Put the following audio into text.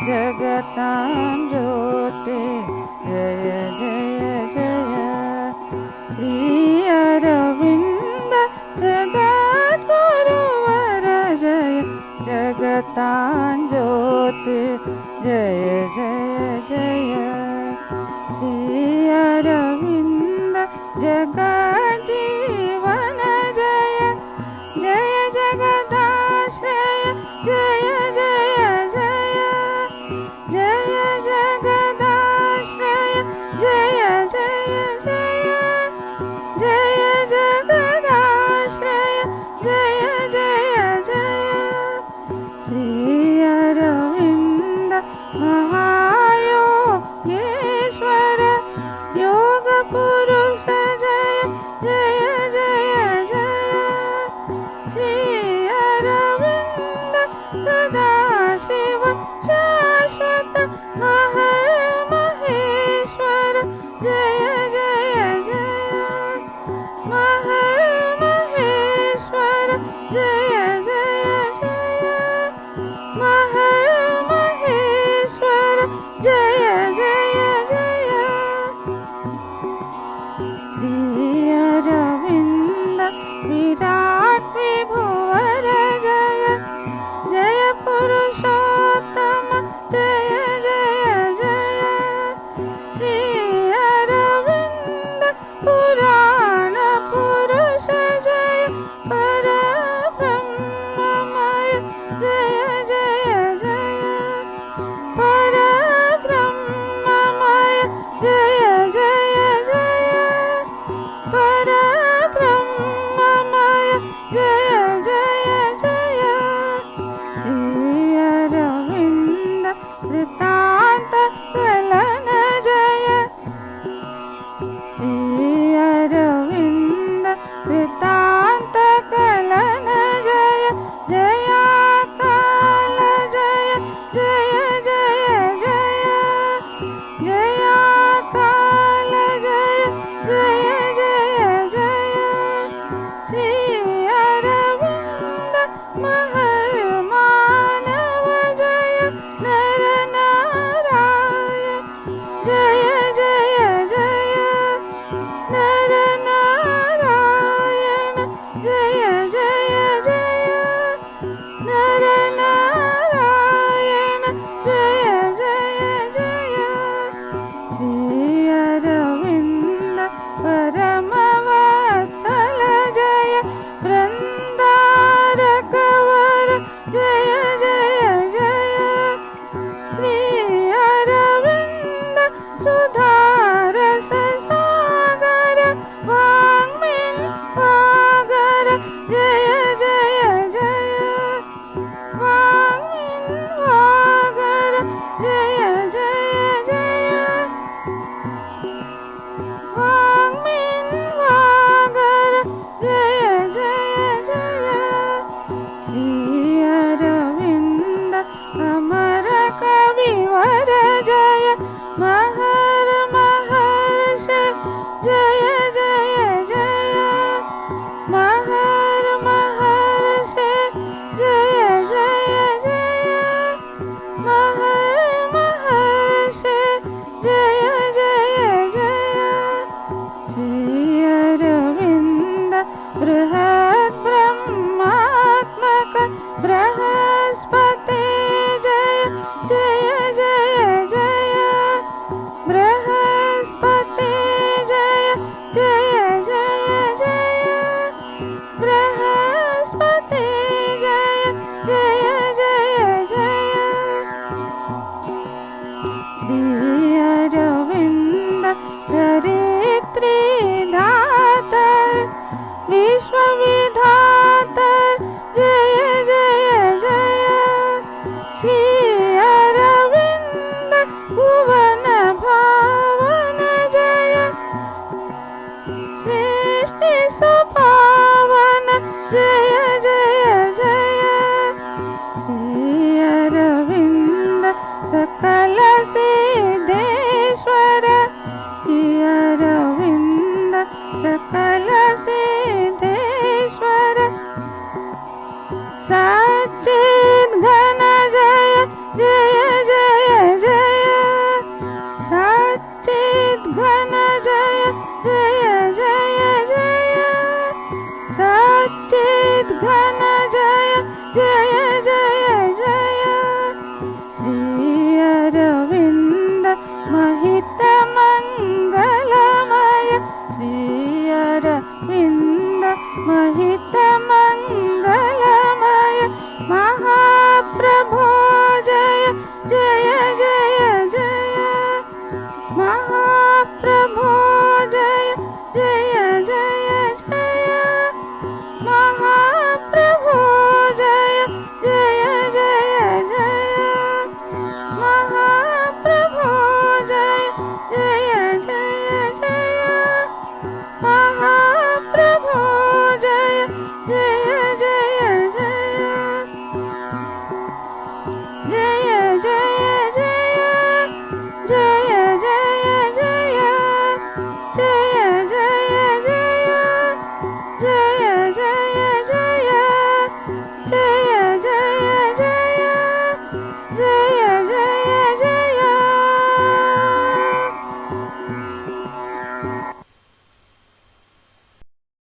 जगतां ज्योते जय जय जय श्री अरविन्द जगद्गुरुवर जय जगतां ज्योते जय जय जय श्री अरविन्द जगज्जीवन जय जय जगदाश्रय जय जय जय जय जगदाश्रय जय जय जय जय जगदाश्रय जय जय जय श्री अरविन्द महायोगेश्वर योग पुरुष जय जय जय जय श्री अरविन्द सदाशिव शाश्वत महर्महेश्वर जय जय जय महर्महेश्वर जय जय जय महर्महेश्वर जय जय जय श्री अरविन्द विराट विभुवर जय जय पुरुषोत्तम जय जय जय श्री अरविन्द पुराण पुरुष जय परब्रह्ममय जय जय जय परब्रह्ममय जय जय जय परब्रह्ममय जय जय जय श्री अरविन्द वृत्तान्त कलन जय श्री अरविन्द वृत्तान्त कलन जय जयाकाल जय जय जय जय जयाकाल जय जय जय जय श्री अरविन्द महर्मानव जय नर नारायण जय जय जय नर नारायण जय जय जय नर नारायण जय जय जय श्री अरविन्द परमवत्सल जय वृन्दारकवर जय जय जय श्री अरविन्द सुधारस सागर वाङ्मिन् वागर जय जय जय वाङ्मिन् वागर जय जय जय वाङ्मिन् वागर जय जय जय श्री अरविन्द अमर कविवर जय महर महर्ष जय जय जय महर महर्ष जय जय जय महर